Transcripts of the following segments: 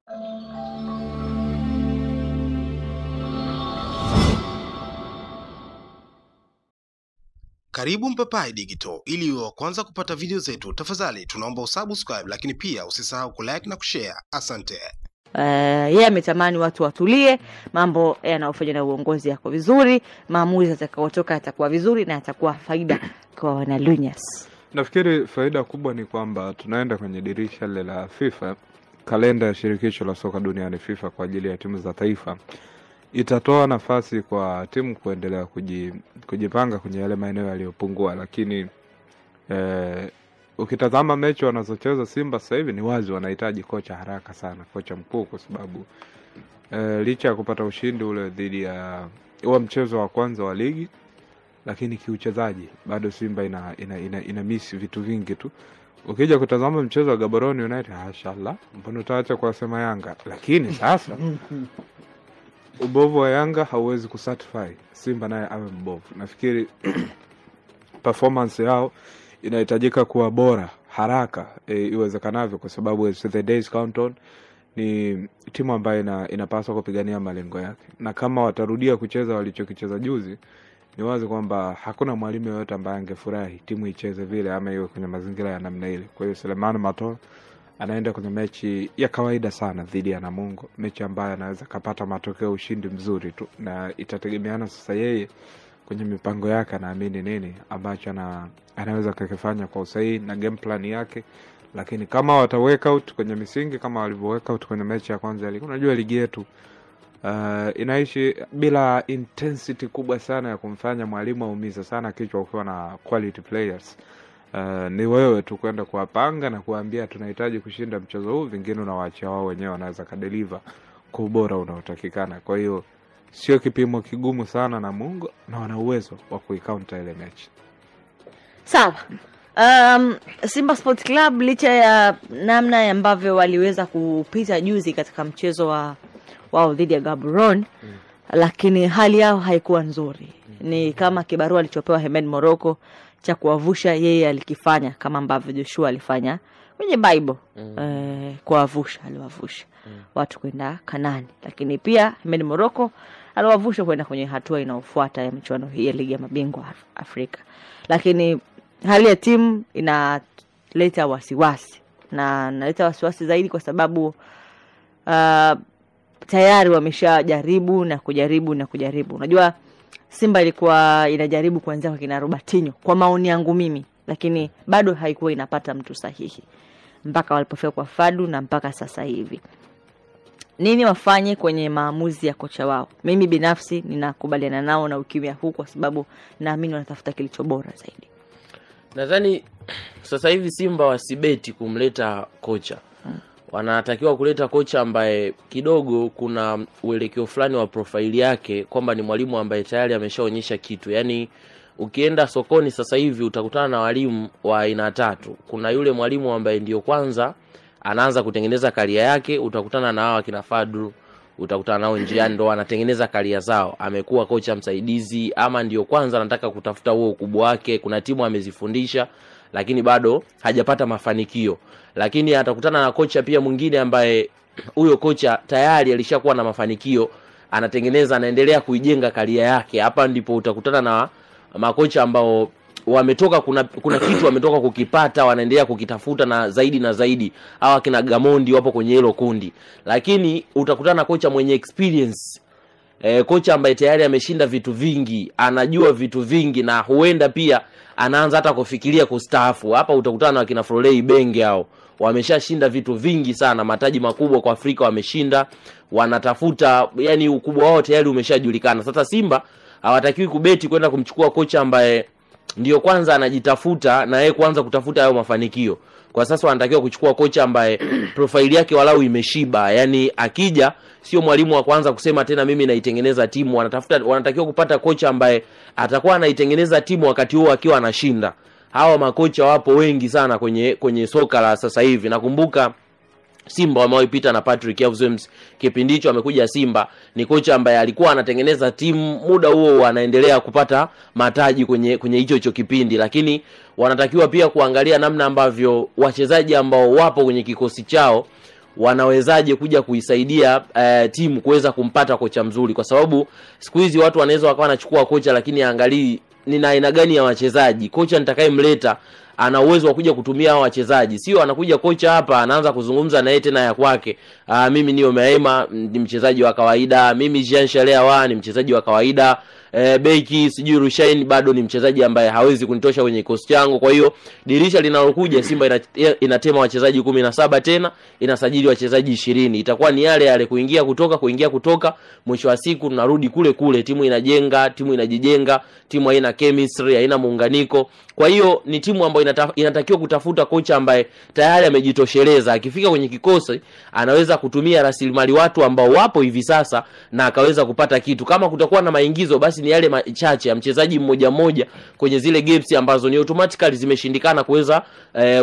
Karibu Mpapai Digital, ili uwe wa kwanza kupata video zetu. Tafadhali tunaomba usubscribe, lakini pia usisahau kulike na kushare. Asante. Yeye ametamani watu watulie, mambo yanayofanywa na uongozi yako vizuri, maamuzi yatakayotoka yatakuwa vizuri na yatakuwa faida kwa wanalunyas. Nafikiri faida kubwa ni kwamba tunaenda kwenye dirisha la FIFA, kalenda ya shirikisho la soka duniani FIFA kwa ajili ya timu za taifa. Itatoa nafasi kwa timu kuendelea kujipanga kwenye yale maeneo yaliyopungua, lakini ukitazama mechi wanazocheza Simba sasa hivi ni wazi wanahitaji kocha haraka sana, kocha mkuu, kwa sababu licha ya kupata ushindi ule dhidi ya mchezo wa kwanza wa ligi, lakini kiuchezaji bado Simba ina miss vitu vingi tu. Ukija kutazama mchezo wa Gaborone United, mashallah, mbona utaacha kuwasema Yanga, lakini sasa ubovu wa Yanga hauwezi kusatisfy Simba naye awe mbovu. Nafikiri performance yao inahitajika kuwa bora haraka iwezekanavyo, kwa sababu the days count on. Ni timu ambayo inapaswa kupigania malengo yake, na kama watarudia kucheza walichokicheza juzi, ni wazi kwamba hakuna mwalimu yoyote ambaye angefurahi timu icheze vile ama iwe kwenye mazingira ya namna ile. Kwa hiyo Selemani Matola anaenda kwenye mechi ya kawaida sana dhidi ya Namungo, mechi ambayo anaweza kupata matokeo, ushindi mzuri tu, na itategemeana sasa yeye kwenye mipango yake anaamini nini ambacho anaweza kukifanya kwa usahihi na game plan yake. Lakini kama wata work out kwenye misingi kama walivyo work out kwenye mechi ya kwanza ya ligi, unajua ligi yetu inaishi bila intensity kubwa sana ya kumfanya mwalimu aumize sana kichwa ukiwa na quality players. Ni wewe tu kwenda kuwapanga na kuambia tunahitaji kushinda mchezo huu, vingine unawaachia wao wenyewe wanaweza kadeliver kwa ubora unaotakikana. Kwa hiyo sio kipimo kigumu sana na Mungu, na wana uwezo wa kuicounter ile mechi. Sawa. Simba Sports Club licha ya namna ambavyo waliweza kupita juzi katika mchezo wao dhidi ya Gaborone, lakini hali yao haikuwa nzuri. Ni kama kibarua alichopewa Hemed Morocco cha kuwavusha, yeye alikifanya kama ambavyo Joshua alifanya kwenye Bible. Kuwavusha, aliwavusha watu kwenda Kanani, lakini pia Hemed Morocco aliwavusha kwenda kwenye hatua inayofuata ya michuano hii ya ligi ya mabingwa Afrika. Lakini hali ya timu inaleta wasiwasi, na inaleta wasiwasi zaidi kwa sababu tayari wameshajaribu na kujaribu. Unajua Simba ilikuwa inajaribu kuanzia kwa kina Robertinho, kwa maoni yangu mimi, lakini bado haikuwa inapata mtu sahihi mpaka walipofika kwa Fadu na mpaka sasa hivi. Nini wafanye kwenye maamuzi ya kocha wao? Mimi binafsi ninakubaliana nao na ukimya huu, kwa sababu naamini wanatafuta kilicho bora zaidi. Nadhani sasa hivi Simba wasibeti kumleta kocha. Wanatakiwa kuleta kocha ambaye kidogo kuna uelekeo fulani wa profile yake, kwamba ni mwalimu ambaye tayari ameshaonyesha kitu. Yaani ukienda sokoni sasa hivi utakutana na walimu wa aina tatu. Kuna yule mwalimu ambaye ndio kwanza anaanza kutengeneza karia yake, utakutana na hawa kina Fadru, utakutana nao njiani ndo wanatengeneza karia zao. Amekuwa kocha msaidizi, ama ndio kwanza anataka kutafuta huo ukubwa wake, kuna timu amezifundisha lakini bado hajapata mafanikio. Lakini atakutana na kocha pia mwingine ambaye huyo kocha tayari alishakuwa na mafanikio, anatengeneza, anaendelea kuijenga karia yake. Hapa ndipo utakutana na makocha ambao wametoka kuna kitu wametoka kukipata, wanaendelea kukitafuta na zaidi. Hawa kina Gamondi wapo kwenye hilo kundi. Lakini utakutana na kocha mwenye experience, kocha ambaye tayari ameshinda vitu vingi, anajua vitu vingi, na huenda pia anaanza hata kufikiria kustaafu. Hapa utakutana na kina Florey Benge, hao wameshashinda vitu vingi sana, mataji makubwa kwa Afrika wameshinda, wanatafuta, yani ukubwa wao tayari umeshajulikana. Sasa Simba hawatakiwi kubeti kwenda kumchukua kocha ambaye ndio kwanza anajitafuta na yeye kuanza kutafuta hayo mafanikio. Kwa sasa wanatakiwa kuchukua kocha ambaye profile yake walau imeshiba. Yani akija sio mwalimu wa kwanza kusema tena mimi naitengeneza timu. Wanatakiwa kupata kocha ambaye atakuwa anaitengeneza timu wakati huo akiwa anashinda. Hawa makocha wapo wengi sana kwenye soka la sasa hivi. Nakumbuka Simba wamewaipita na Patrick Evans, kipindi hicho amekuja Simba, ni kocha ambaye alikuwa anatengeneza timu, muda huo anaendelea kupata mataji kwenye hicho kipindi. Lakini wanatakiwa pia kuangalia namna ambavyo wachezaji ambao wapo kwenye kikosi chao wanawezaje kuja kuisaidia timu kuweza kumpata kocha mzuri, kwa sababu siku hizi watu wanaweza wakawa wanachukua kocha lakini angalii ni aina gani ya wachezaji kocha nitakayemleta ana uwezo wa kuja kutumia hao wachezaji. Sio anakuja kocha hapa anaanza kuzungumza na yeye tena ya kwake. Mimi niyo Meema ni mchezaji wa kawaida, mimi Jean Shalewa ni mchezaji wa kawaida, Beki sijui Rushain bado ni mchezaji ambaye hawezi kunitosha kwenye kikosi changu. Kwa hiyo dirisha linalokuja Simba inatema wachezaji 17 tena, inasajili wachezaji 20. Itakuwa ni yale kuingia kutoka, mwisho wa siku tunarudi kule kule, timu inajijenga, timu haina chemistry, haina muunganiko. Kwa hiyo ni timu ambayo inatakiwa kutafuta kocha ambaye tayari amejitosheleza. Akifika kwenye kikosi anaweza kutumia rasilimali watu ambao wapo hivi sasa na akaweza kupata kitu. Kama kutakuwa na maingizo basi ni yale machache ya mchezaji mmoja kwenye zile gaps ambazo ni automatically zimeshindikana kuweza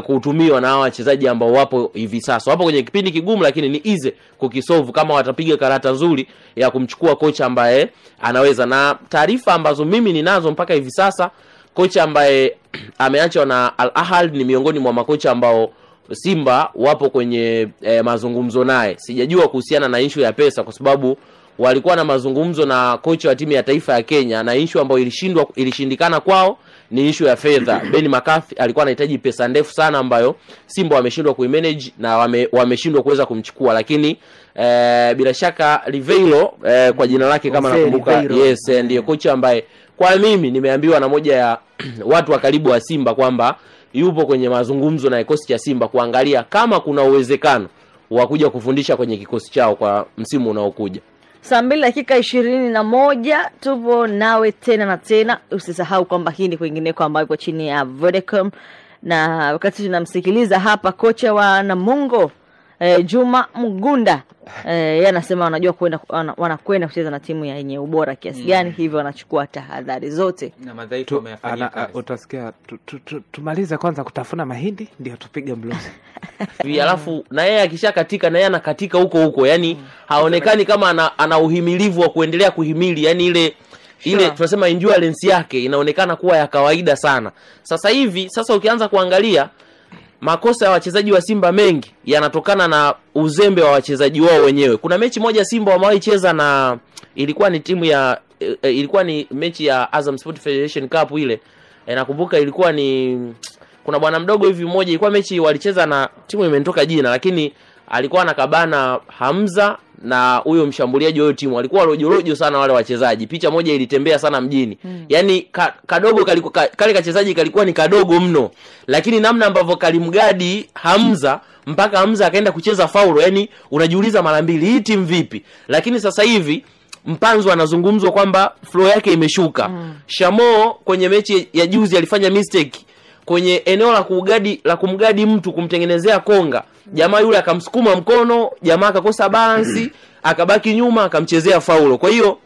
kutumiwa na hao wachezaji ambao wapo hivi sasa. Wapo kwenye kipindi kigumu lakini ni easy kukisolve kama watapiga karata nzuri ya kumchukua kocha ambaye anaweza. Na taarifa ambazo mimi ninazo mpaka hivi sasa, kocha ambaye ameachwa na Al Ahly ni miongoni mwa makocha ambao Simba wapo kwenye mazungumzo naye. Sijajua kuhusiana na issue ya pesa kwa sababu walikuwa na mazungumzo na kocha wa timu ya taifa ya Kenya, na issue ambayo ilishindikana kwao ni issue ya fedha. Ben McCarthy alikuwa anahitaji pesa ndefu sana ambayo Simba wameshindwa kuimanage na wameshindwa kuweza kumchukua, lakini bila shaka Riveiro kwa jina lake kama nakumbuka, yes, ndiye kocha ambaye kwa mimi nimeambiwa na moja ya watu wa karibu wa Simba kwamba yupo kwenye mazungumzo na kikosi cha Simba kuangalia kama kuna uwezekano wa kuja kufundisha kwenye kikosi chao kwa msimu unaokuja. 2:21 tupo nawe tena na tena. Usisahau kwamba hii ni kwingineko ambayo ipo chini ya Vodacom, na wakati tunamsikiliza hapa kocha wa Namungo Juma Mgunda, yeye anasema wanajua wanakwenda kucheza na timu yenye ubora kiasi gani, hivyo wanachukua tahadhari zote na madhaifu wameyafanyia kazi. Utasikia tumalize kwanza kutafuna mahindi ndio tupige mlozi. Alafu na yeye akishakatika na yeye anakatika huko, yani haonekani kama ana uhimilivu wa kuendelea kuhimili, yani ile tunasema endurance yake inaonekana kuwa ya kawaida sana. Sasa ukianza kuangalia makosa ya wachezaji wa Simba mengi yanatokana na uzembe wa wachezaji wao wenyewe. Kuna mechi moja Simba wamewahi cheza na ilikuwa ni mechi ya Azam Sport Federation Cup ile. Nakumbuka ilikuwa ni kuna bwana mdogo hivi mmoja, ilikuwa mechi walicheza na timu imetoka jina, lakini alikuwa anakabana Hamza na huyo mshambuliaji wa timu. Walikuwa rojorojo sana wale wachezaji. Picha moja ilitembea sana mjini. Yaani kadogo kale kachezaji kalikuwa ni kadogo mno, lakini namna ambavyo kalimgadi Hamza mpaka Hamza akaenda kucheza faulo, yani unajiuliza mara mbili hii timu vipi. Lakini sasa hivi Mpanzo anazungumzwa kwamba flow yake imeshuka. Shamo kwenye mechi ya juzi alifanya mistake kwenye eneo la kumgadi mtu kumtengenezea konga. Jamaa yule akamsukuma mkono, jamaa akakosa balance, akabaki nyuma, akamchezea faulo. Kwa hiyo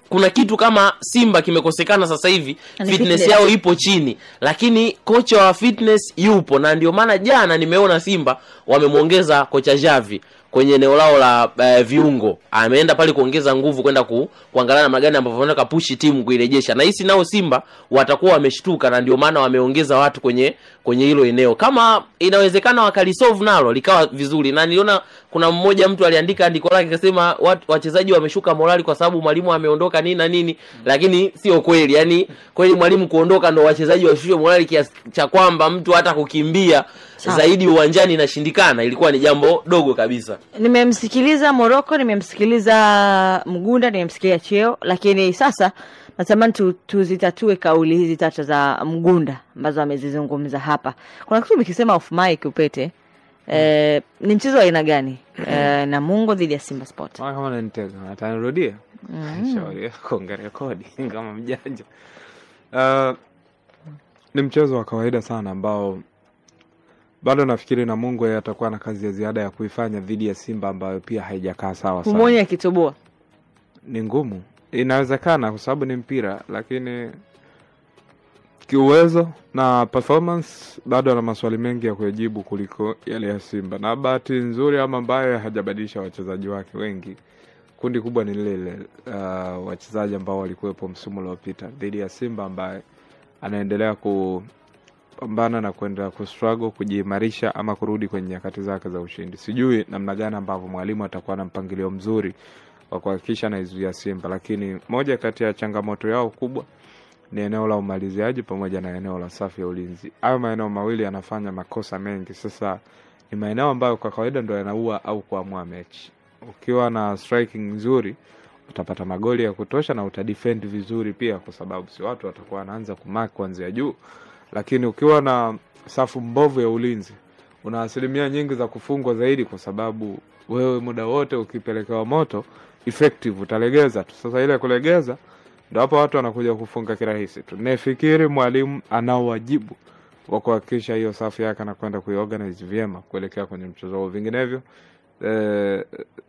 kuna kitu kama Simba kimekosekana sasa hivi, fitness yao ipo chini, lakini kocha wa fitness yupo, na ndio maana jana nimeona Simba wamemuongeza kocha Javi kwenye eneo lao la viungo. Ameenda pale kuongeza nguvu kwenda kuangalia namna gani ambavyo wanataka push timu kuirejesha. Na hisi nao Simba watakuwa wameshtuka, na ndio maana wameongeza watu kwenye hilo eneo. Kama inawezekana wakalisolve nalo likawa vizuri. Na niliona kuna mmoja mtu aliandika andiko lake akasema wachezaji wameshuka morali kwa sababu mwalimu ameondoka nini na nini, lakini sio kweli. Yaani kweli mwalimu kuondoka ndio wachezaji washushe morali kiasi cha kwamba mtu hata kukimbia zaidi uwanjani inashindikana, ilikuwa ni jambo dogo kabisa. Nimemsikiliza Morocco, nimemsikiliza Mgunda, nimemsikia Cheo, lakini sasa natamani tuzitatue kauli hizi tatu za Mgunda ambazo amezizungumza hapa. Kuna kitu nikisema off mic Upete, ni mchezo wa aina gani Namungo dhidi ya Simba Sport? Kama unanitega atanirudia. Shauri kuangalia kodi kama mjanja. Ni mchezo wa kawaida sana ambao bado nafikiri Namungo atakuwa na kazi ya ziada ya kuifanya dhidi ya Simba ambayo pia haijakaa sawa sana. Mmoja akitoboa ni ngumu. Inawezekana kwa sababu ni mpira, lakini kiuwezo na performance bado ana maswali mengi ya kujibu kuliko yale ya Simba. Na bahati nzuri ama mbaya hajabadilisha wachezaji wake wengi. Kundi kubwa ni lile wachezaji ambao walikuwepo msimu uliopita dhidi ya Simba ambaye anaendelea kupambana na kwenda kustruggle kujiimarisha ama kurudi kwenye nyakati zake za ushindi. Sijui namna gani ambavyo mwalimu atakuwa na mpangilio mzuri wa kuhakikisha anaizuia Simba, lakini moja kati ya changamoto yao kubwa ni eneo la umaliziaji pamoja na eneo la safu ya ulinzi. Hayo maeneo mawili yanafanya makosa mengi. Sasa ni maeneo ambayo kwa kawaida ndio yanaua au kuamua mechi. Ukiwa na striking nzuri utapata magoli ya kutosha na utadefend vizuri pia, kwa sababu si watu watakuwa wanaanza kumark kuanzia juu. Lakini ukiwa na safu mbovu ya ulinzi una asilimia nyingi za kufungwa zaidi, kwa sababu wewe muda wote ukipelekewa moto effective utalegeza tu. Sasa ile kulegeza ndio hapo watu wanakuja kufunga kirahisi tu. Nafikiri mwalimu ana wajibu wa kuhakikisha hiyo safu yake anakwenda kuiorganize vyema kuelekea kwenye mchezo huo. Vinginevyo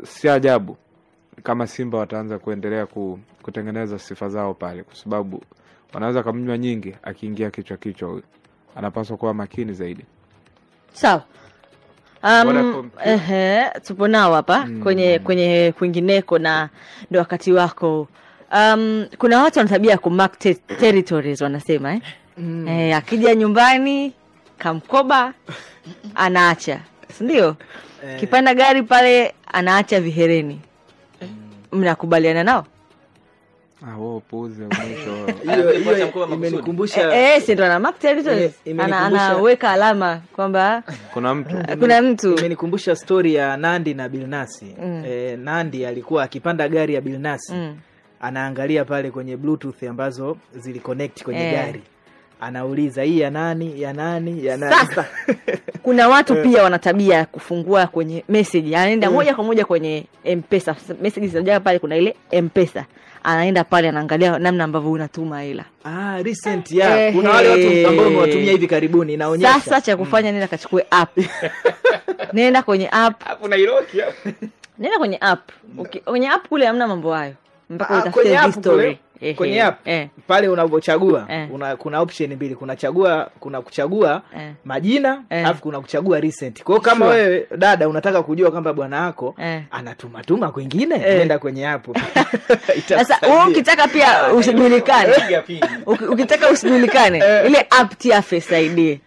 si ajabu kama Simba wataanza kuendelea kutengeneza sifa zao pale, kwa sababu wanaweza kumnywa nyingi akiingia kichwa huyo. Anapaswa kuwa makini zaidi. Sawa. Tupo nao hapa kwenye kwingineko, na ndio wakati wako. Kuna watu wana tabia ya kumark territories wanasema akija nyumbani kamkoba anaacha, si ndio? Kipanda gari pale anaacha vihereni. Mnakubaliana nao? Wao puuze mwisho. Hiyo imenikumbusha si ndo ana mark territories, anaweka alama kwamba kuna mtu. Imenikumbusha story ya Nandi na Bilnasi. Nandi alikuwa akipanda gari ya Bilnasi. Anaangalia pale kwenye bluetooth ambazo ziliconnect kwenye gari. Anauliza hii ya nani, ya nani, ya nani. Sasa kuna watu pia wana tabia ya kufungua kwenye message, anaenda moja kwa moja kwenye M-Pesa. Message zinajaga pale, kuna ile M-Pesa. Anaenda pale anaangalia namna ambavyo unatuma hela. Recent ya. Kuna wale watu ambao wamewatumia hivi karibuni, inaonyesha. Sasa cha kufanya nenda kachukue app. Nenda kwenye app. Hapo na iloki hapo. Nenda kwenye app. Kwenye app kule hamna mambo hayo. Mpaka utafute history. Kwenye app pale unapochagua kuna option mbili, kuna kuchagua majina alafu kuna kuchagua recent. Kwa hiyo kama wewe dada unataka kujua kwamba bwana wako anatuma kwingine, nenda kwenye app. Sasa wewe ukitaka pia usijulikane, ukitaka usijulikane, ile app tia Face ID.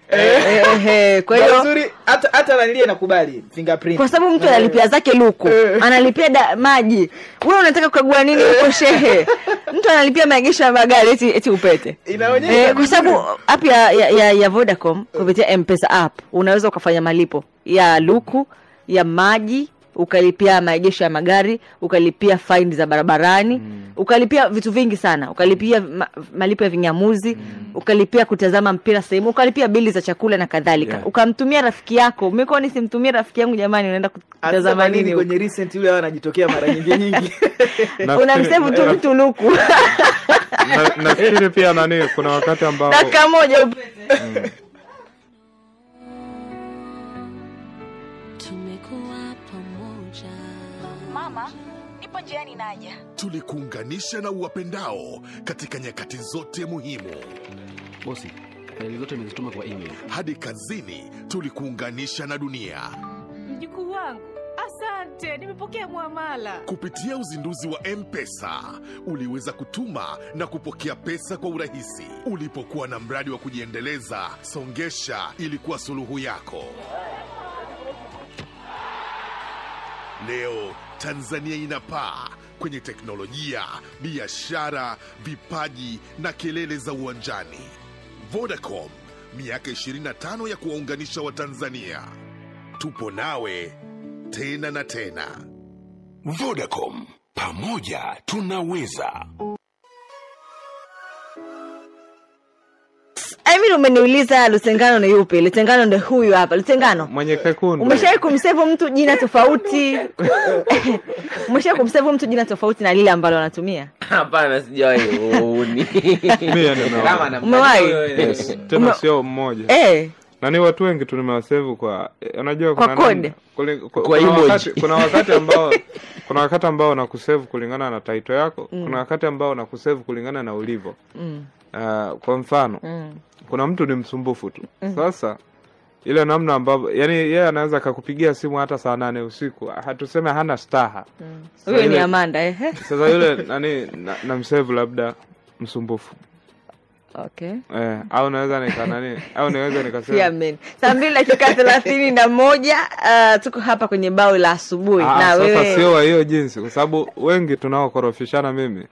Kwa hiyo nzuri, hata nalilie nakubali fingerprint, kwa sababu mtu analipia zake luku, analipia maji. Wewe unataka kukagua nini huko shehe? Mtu analipia maegesho ya magari eti upete. Inaonyesha kwa sababu app ya Vodacom kupitia M-Pesa app unaweza ukafanya malipo ya luku, ya maji, ukalipia maegesho ya magari, ukalipia fine za barabarani, ukalipia vitu vingi sana, ukalipia malipo ya vinyamuzi, ukalipia kutazama mpira sehemu, ukalipia bili za chakula na kadhalika. Ukamtumia rafiki yako. Umekuwa nisimtumie rafiki yangu jamani, unaenda kutazama nini kwenye recent, yule anajitokea mara nyingi. Unamsave tu mtu luku. Nafikiri pia kuna wakati ambao dakika moja upete. Mama, nipo njiani naja. Tulikuunganisha na uwapendao katika nyakati zote muhimu. Bosi, faili zote nimezituma kwa email. Hadi kazini tulikuunganisha na dunia. Mjukuu wangu, asante, nimepokea muamala. Kupitia uzinduzi wa M-Pesa, uliweza kutuma na kupokea pesa kwa urahisi. Ulipokuwa na mradi wa kujiendeleza, Songesha ilikuwa suluhu yako. Leo Tanzania inapaa kwenye teknolojia, biashara, vipaji na kelele za uwanjani. Vodacom, miaka 25 ya kuwaunganisha Watanzania. Tupo nawe tena na tena. Vodacom, pamoja tunaweza. Mimi umeniuliza Lutengano ni yupi? Lutengano ndio huyu hapa. Lutengano mwenye kekundu. Umeshawahi kumsave mtu jina tofauti? Umeshawahi kumsave mtu jina tofauti na lile ambalo anatumia? Hapana, sijawahi. Mimi Kama umewahi? Yes. Tena sio mmoja. Na ni watu wengi tu nimewasave kwa unajua kuna code. Kuna wakati ambao nakusave kulingana na title yako, kuna wakati ambao nakusave kulingana na ulivyo. Kwa mfano kuna mtu ni msumbufu tu. Sasa ile namna ambapo yani yeye anaweza akakupigia simu hata saa 8 usiku, hatuseme hana staha. Huyo ni Amanda Sasa yule namsave labda msumbufu. Okay. Au naweza nikanani au naweza nikasema yeah, man. Saa 2:31 tuko hapa kwenye bao la asubuhi na wewe. Sasa sio hiyo jinsi kwa sababu wengi tunaokorofishana mimi.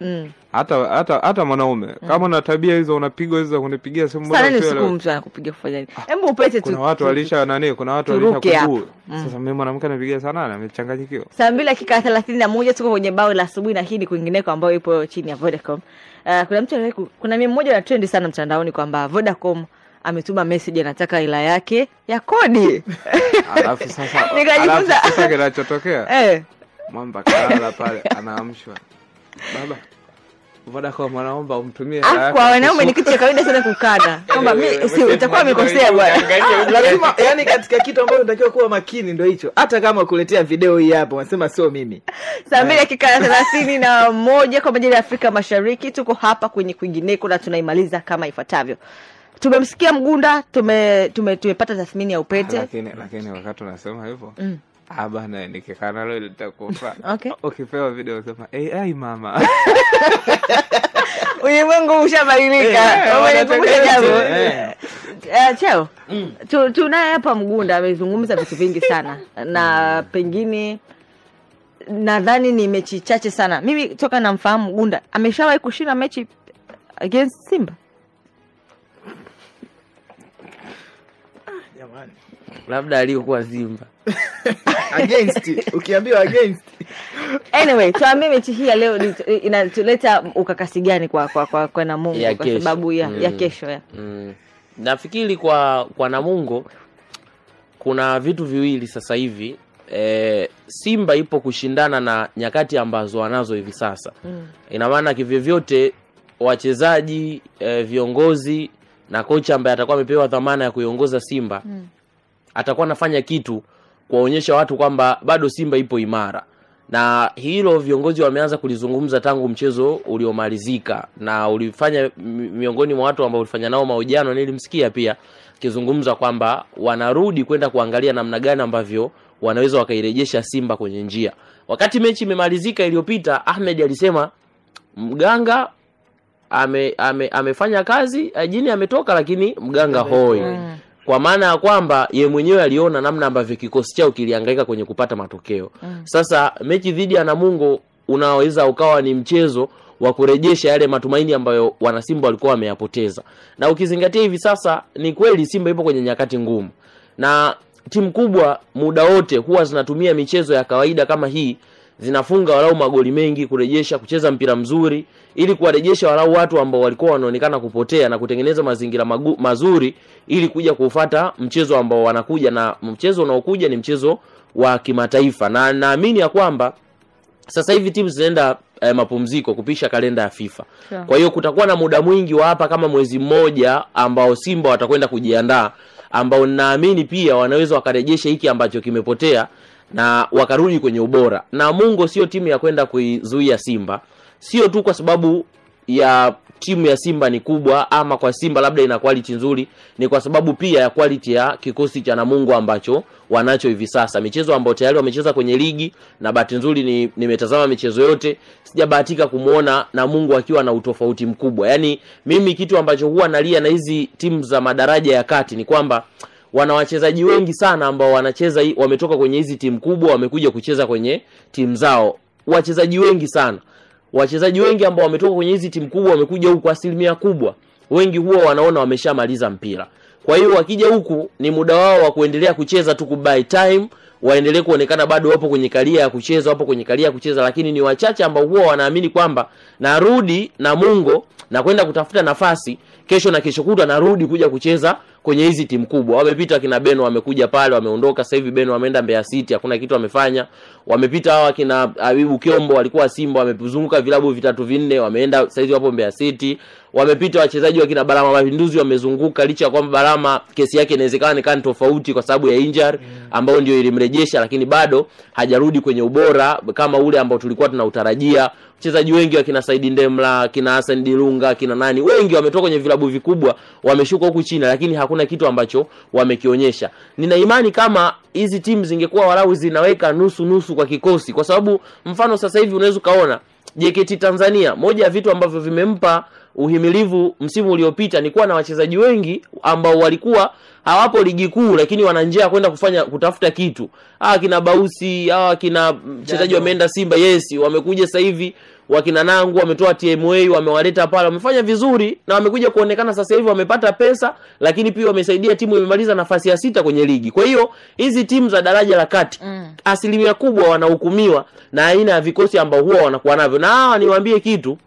Hata mwanaume kama una tabia hizo unapigwa hizo kunipigia simu mbona sio siku mtu anakupigia kufanya nini? Hebu upete tu. Kuna watu walisha kuna watu walisha kujua. Sasa mimi mwanamke anapigia sana amechanganyikiwa. Saa 2:31 tuko kwenye bao la asubuhi na hii ni kwingineko ambayo ipo chini ya Vodacom. Kuna mimi mmoja na trend sana mtandaoni kwamba Vodacom ametuma message anataka hela yake ya kodi. Alafu sasa kinachotokea mwamba kalala pale anaamshwa. Baba Vodacom anaomba umtumie hela yake. Kwa wanaume ni kitu cha kawaida sana kukana. Kwamba mimi si utakuwa umekosea bwana. Lazima yani katika kitu ambacho unatakiwa kuwa makini ndio hicho. Hata kama kuletea video hii hapo wanasema sio mimi. Saa 2:31 kwa majira ya Afrika Mashariki tuko hapa kwenye kwingineko na tunaimaliza kama ifuatavyo. Tumemsikia Mgunda, tumepata tathmini ya Upete. Lakini wakati unasema hivyo bana nikikana leo litakufa. Okay. Ukipewa video sema AI mama. Ulimwengu ushabadilika. Umenikumbusha jambo. Cheo. Tunaye hapa Mgunda amezungumza vitu vingi sana na pengine nadhani ni mechi chache sana. Mimi toka namfahamu Mgunda ameshawahi kushinda mechi against Simba. Jamani. Labda alikuwa Simba. Against, ukiambiwa against. Anyway, tuambie mechi hii ya leo inatuleta ukakasi gani kwa Namungo kwa sababu ya kesho ya. Nafikiri kwa Namungo kuna vitu viwili sasa hivi. Simba ipo kushindana na nyakati ambazo wanazo hivi sasa. Ina maana kivyovyote wachezaji, viongozi na kocha ambaye atakuwa amepewa dhamana ya kuiongoza Simba atakuwa anafanya kitu kuwaonyesha watu kwamba bado Simba ipo imara. Na hilo viongozi wameanza kulizungumza tangu mchezo uliomalizika na ulifanya miongoni mwa watu ambao ulifanya nao mahojiano nilimsikia pia akizungumza kwamba wanarudi kwenda kuangalia namna gani ambavyo wanaweza wakairejesha Simba kwenye njia. Wakati mechi imemalizika iliyopita, Ahmed alisema mganga amefanya kazi, jini ametoka lakini mganga hoi. Kwa maana ya kwamba ye mwenyewe aliona namna ambavyo kikosi chao kilihangaika kwenye kupata matokeo. Sasa mechi dhidi ya Namungo unaweza ukawa ni mchezo wa kurejesha yale matumaini ambayo wana Simba walikuwa wameyapoteza. Na ukizingatia hivi sasa ni kweli Simba ipo kwenye nyakati ngumu. Na timu kubwa muda wote huwa zinatumia michezo ya kawaida kama hii, zinafunga walau magoli mengi, kurejesha, kucheza mpira mzuri ili kuwarejesha walau watu ambao walikuwa wanaonekana kupotea na kutengeneza mazingira mazuri ili kuja kufuata mchezo ambao wanakuja, na mchezo unaokuja ni mchezo wa kimataifa. Na naamini ya kwamba sasa hivi timu zinaenda mapumziko kupisha kalenda ya FIFA. Sure. Kwa hiyo kutakuwa na muda mwingi wa hapa kama mwezi mmoja ambao Simba watakwenda kujiandaa, ambao naamini pia wanaweza wakarejesha hiki ambacho kimepotea na wakarudi kwenye ubora. Na Mungo sio timu ya kwenda kuizuia Simba. Sio tu kwa sababu ya timu ya Simba ni kubwa ama kwa Simba labda ina quality nzuri, ni kwa sababu pia ya quality ya kikosi cha Namungo ambacho wanacho hivi sasa. Michezo ambayo tayari wamecheza kwenye ligi, na bahati nzuri nimetazama michezo yote, sijabahatika kumuona Namungo akiwa na utofauti mkubwa. Yaani mimi kitu ambacho huwa nalia na hizi timu za madaraja ya kati ni kwamba wana wachezaji wengi sana ambao wanacheza wametoka kwenye hizi timu kubwa wamekuja kucheza kwenye timu zao. Wachezaji wengi sana. Wachezaji wengi ambao wametoka kwenye hizi timu kubwa wamekuja huku, asilimia kubwa wengi huwa wanaona wameshamaliza mpira. Kwa hiyo wakija huku ni muda wao wa kuendelea kucheza tu, kubuy time, waendelee kuonekana bado wapo kwenye karia ya kucheza, lakini ni wachache ambao huwa wanaamini kwamba narudi Namungo na kwenda kutafuta nafasi kesho na kesho kutwa narudi kuja kucheza kwenye hizi timu kubwa. Wamepita kina Beno, wamekuja pale, wameondoka. Sasa hivi Beno wameenda Mbeya City, hakuna kitu wamefanya. Wamepita hawa kina Habibu Kiombo walikuwa Simba, wamezunguka vilabu 3-4, wameenda sasa hivi wapo Mbeya City. Wamepita wachezaji wa kina Balama Mapinduzi, wamezunguka, licha ya kwamba Balama kesi yake inawezekana ni kan tofauti kwa sababu ya injury ambayo ndio ilimrejesha, lakini bado hajarudi kwenye ubora kama ule ambao tulikuwa tunautarajia. Wachezaji wengi wa kina Saidi Ndemla, kina Hassan Dilunga, kina nani, wengi wametoka kwenye vilabu vikubwa, wameshuka huku chini, lakini hakuna kitu ambacho wamekionyesha. Nina imani kama hizi timu zingekuwa walau zinaweka nusu kwa kikosi, kwa sababu mfano sasa hivi unaweza kaona JKT Tanzania, moja ya vitu ambavyo vimempa uhimilivu msimu uliopita ni kuwa na wachezaji wengi ambao walikuwa hawapo ligi kuu lakini wana njia kwenda kutafuta kitu. Kina Bausi, kina mchezaji wameenda Simba, wamekuja sasa hivi wakina Nangu wametoa TMA wamewaleta pale, wamefanya vizuri na wamekuja kuonekana sasa hivi wamepata pesa, lakini pia wamesaidia timu imemaliza nafasi ya 6 kwenye ligi. Kwa hiyo hizi timu za daraja la kati asilimia kubwa wanahukumiwa na aina ya vikosi ambao huwa wanakuwa navyo. Na niwaambie kitu,